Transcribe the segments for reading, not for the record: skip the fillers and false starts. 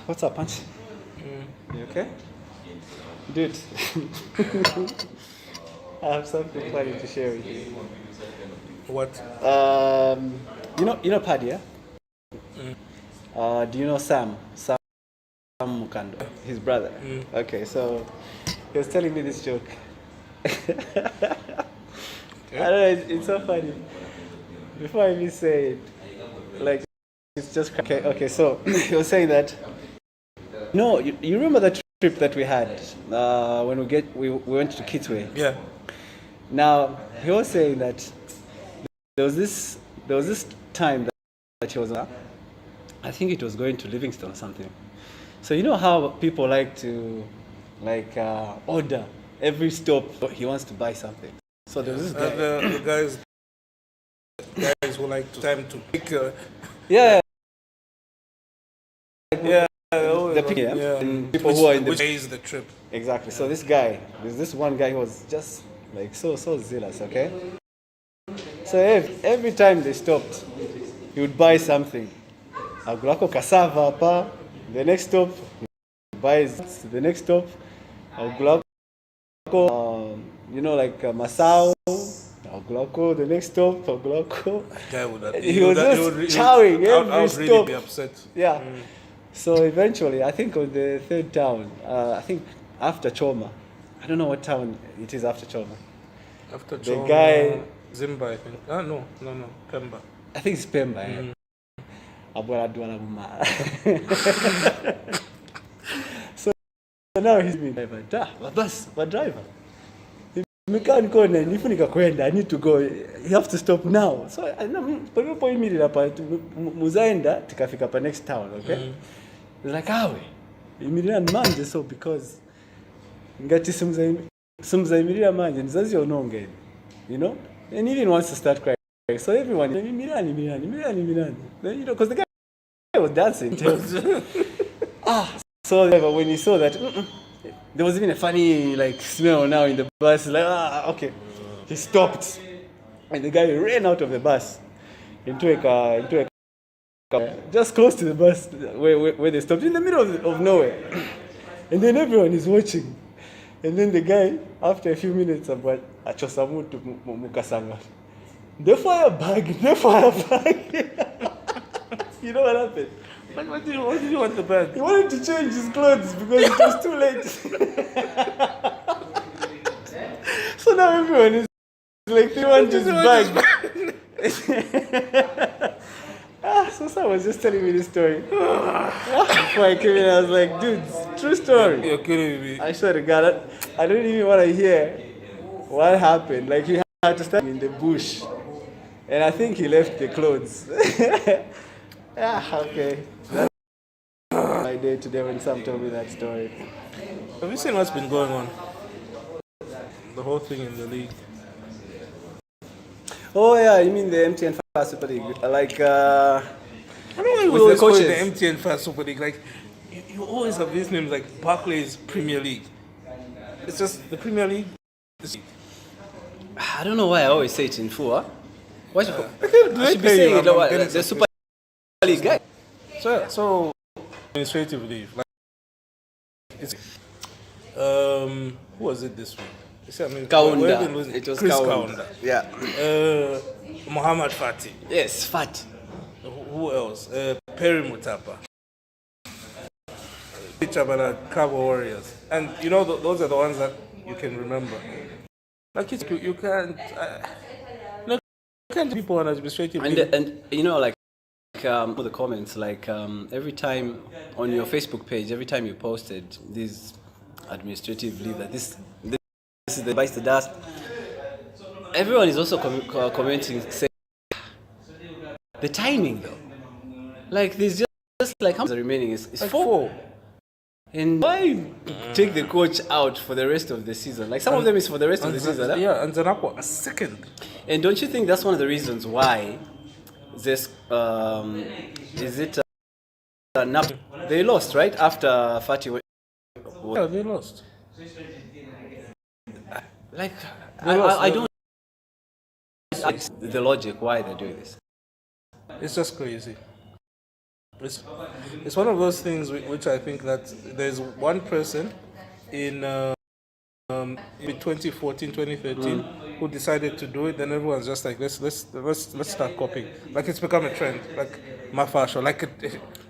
What's up, Punch? You okay? Dude, I have something funny to share with you. What? You know Paddy, yeah? Do you know Sam? Sam Mukando, his brother. Okay, so he was telling me this joke. I don't know, it's so funny. Before I even say it, like, it's just okay. So he was saying that. No, you remember that trip that we had when we went to Kitwe? Yeah. Now he was saying that there was this time that he was I think it was going to Livingston or something. So you know how people like to order every stop he wants to buy something. So there was this guy. The guys who like to time to pick. Yeah. Yeah. The people, and people who are in the days the trip. Exactly. So this guy, there's this one guy who was just like so zealous, okay? So every time they stopped, he would buy something. Agulako cassava pa, the next stop, he buys the next stop, agulako Masao, agulako, the next stop, agulako. He was just chowing every stop. Really be upset. Yeah. So eventually, I think on the third town, I think after Choma, I don't know what town it is after Choma. After the Choma, guy, Zimba, I think. No, Pemba. I think it's Pemba. So now he's been driver. But driver. I need to go. You have to stop now. So I know, muzaenda tikafika pa next town, okay? It's like, awe, imirira manje, so because ngati sumza manje, nizazi ononge, you know? And he even wants to start crying. So everyone, mirani. Then, you know, because the guy was dancing. So when he saw that, there was even a funny smell now in the bus, okay. He stopped, and the guy ran out of the bus into a car, just close to the bus where they stopped, in the middle of nowhere. And then everyone is watching. And then the guy, after a few minutes, about achosamu to mukasanga. The fire bag. You know what happened? What did you want the bag? He wanted to change his clothes because it was too late. So now everyone is like, they want his bag. So someone was just telling me this story. Before I came in, I was like, dude, true story. You're kidding me. I swear to God, I don't even want to hear what happened. Like, he had to stand in the bush. And I think he left the clothes. Okay. That's my day today when Sam told me that story. Have you seen what's been going on? The whole thing in the league. Oh yeah, you mean the MTN Fast Super League? I don't know why we always call it the MTN Fast Super League. Like, you always have these names like Barclays Premier League. It's just the Premier League. I don't know why I always say it in full. Huh? I should be saying it the Super League guy. So administrative leave. Like, it's who was it this week? Kaunda. It was Chris Kaunda. Yeah. Muhammad Fati. Yes, Fat. Who else? Perry Mutapa. Chabana Cabo Warriors. And you know those are the ones that you can remember. Like you can't. You can't people on administrative leave. And you know the comments every time on your Facebook page, every time you posted this administrative leave that this is the bites the dust, everyone is also commenting saying the timing though, there's just how much remaining is four. And why take the coach out for the rest of the season? Some of them is for the rest of the season. Yeah, and Zanako a second. And don't you think that's one of the reasons why this is it they lost right after Fati? Yeah, they lost. I don't the logic why they're doing this. It's just crazy. It's one of those things which I think that there's one person in 2014, 2013 who decided to do it. Then everyone's just like, let's start copying. Like it's become a trend. Like my fashion. Like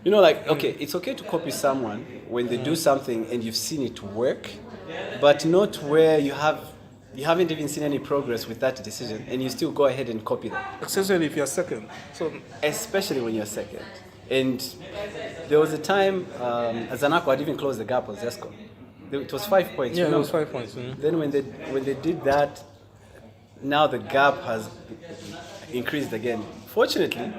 You know, like, okay, it's okay to copy someone when they do something and you've seen it work, but not where you haven't even seen any progress with that decision and you still go ahead and copy them. especially if you're second. So Especially when you're second. And there was a time Zanaco had even closed the gap with Zesco. It was 5 points. yeah, it remember? was 5 points. Mhm. Then when they did that, now the gap has increased again. Fortunately,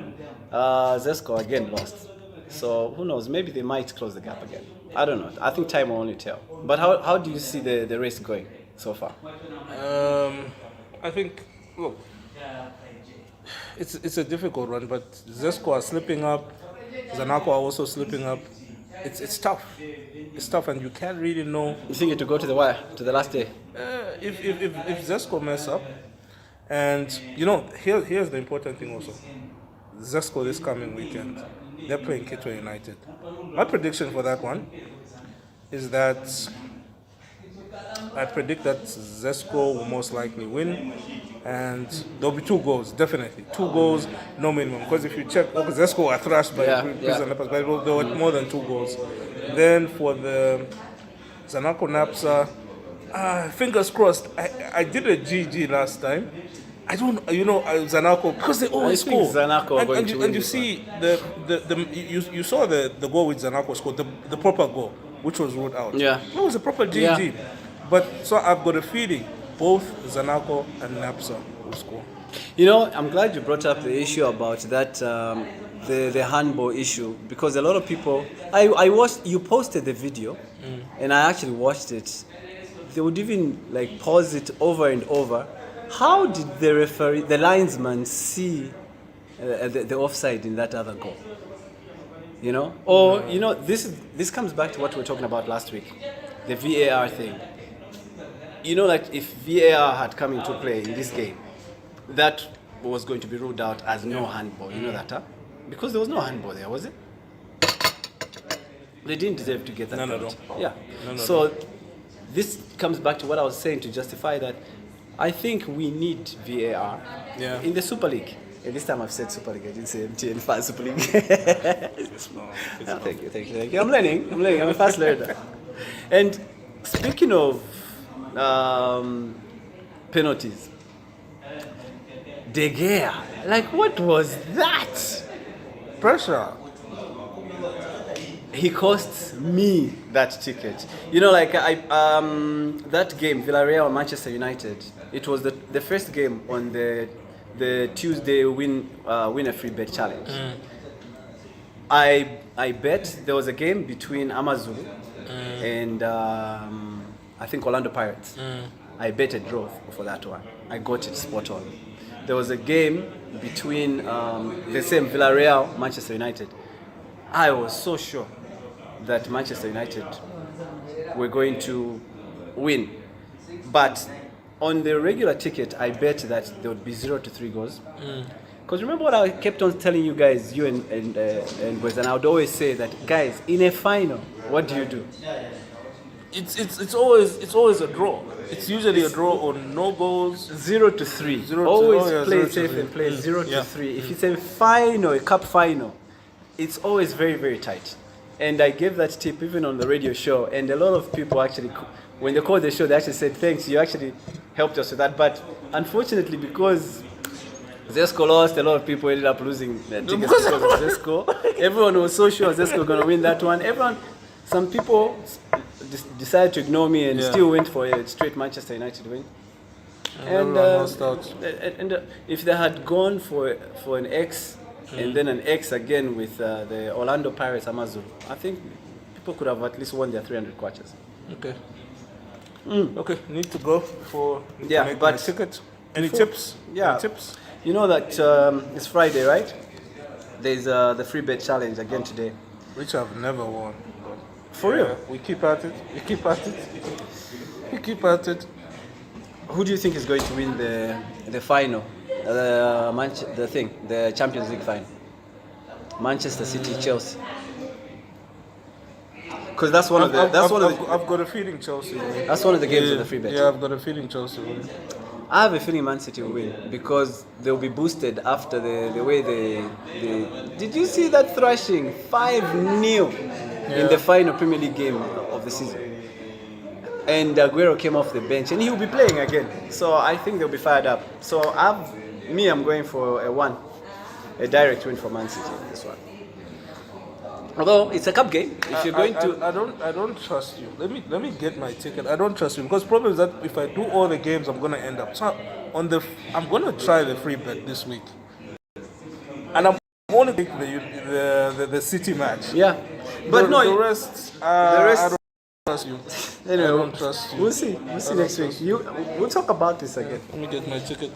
Zesco again lost. So who knows? Maybe they might close the gap again. I don't know. I think time will only tell. But how do you see the race going so far? I think, look, it's a difficult one, but Zesco are slipping up, Zanaco are also slipping up. It's tough. It's tough, and you can't really know You think it to go to the wire, to the last day? if Zesco mess up. And you know, here's the important thing also. Zesco this coming weekend, they're playing Kitwe United. My prediction for that one is that I predict that Zesco will most likely win, and there'll be 2 goals, definitely. 2 goals, no minimum. Because if you check, Zesco were thrashed by Prison Leopards, but there were more than 2 goals. Then for the Zanaco Napsa, fingers crossed. I did a GG last time. I don't, Zanaco, because they always I think score. Zanaco are going to win and you this see you saw the goal which Zanaco scored, the proper goal, which was ruled out. Yeah. It was a proper GG. Yeah. But so I've got a feeling both Zanaco and Napsa will score. You know, I'm glad you brought up the issue about that, the handball issue, because a lot of people, I watched, you posted the video, and I actually watched it. They would even like pause it over and over. How did the referee, the linesman, see the offside in that other goal? You know, or you know, this comes back to what we were talking about last week, the VAR thing. You know, like if VAR had come into play in this game, that was going to be ruled out as no handball. You know that, huh? Because there was no handball there, was it? They didn't deserve to get that. No. Yeah. No. So this comes back to what I was saying to justify that I think we need VAR in the Super League. And this time I've said Super League, I didn't say MTN Fast Super League. Thank you. I'm learning. I'm a fast learner. And speaking of penalties, De Gea, like what was that? Pressure. He cost me that ticket. You know, like that game, Villarreal Manchester United. It was the first game on the Tuesday win a free bet challenge. I bet there was a game between Amazulu and I think Orlando Pirates. I bet a draw for that one. I got it spot on. There was a game between the same Villarreal Manchester United. I was so sure that Manchester United were going to win, but on the regular ticket, I bet that there would be 0-3 goals. Because remember what I kept on telling you guys, you and boys, and I would always say that, guys, in a final, what do? It's always a draw. It's usually a draw on no goals. 0-3. Always play 0-3. safe and play 0-3. If it's a final, a cup final, it's always very, very tight. And I gave that tip even on the radio show, and a lot of people actually, when they called the show, they actually said, thanks, you actually helped us with that. But unfortunately, because Zesco lost, a lot of people ended up losing their tickets because of Zesco. Everyone was so sure Zesco was going to win that one. Some people decided to ignore me and still went for a straight Manchester United win. And if they had gone for an X and then an X again with the Orlando Pirates Amazulu, I think people could have at least won their 300 kwaches. Okay. Okay, need to go for but my ticket. Any tips? Yeah. Any tips? You know that it's Friday, right? There's the free bet challenge again today. Which I've never won. For real? We keep at it. We keep at it. Who do you think is going to win the final? the Champions League final. Manchester City, Chelsea. Because that's one of the I've got a feeling Chelsea will win. that's one of the games of the free bet. Yeah, I've got a feeling Chelsea will win. I have a feeling Man City will win because they'll be boosted after the way they did you see that thrashing 5-0 in the final Premier League game of the season? And Aguero came off the bench and he'll be playing again. So I think they'll be fired up. So I'm going for a direct win for Man City in this one. Although it's a cup game, if you're going to, I don't trust you. Let me get my ticket. I don't trust you because problem is that if I do all the games, I'm gonna end up. So I'm gonna try the free bet this week, and I'm only pick the City match. yeah, but the rest, I don't trust you. Anyway, I don't trust you. We'll see next week. We'll talk about this again. Let me get my ticket.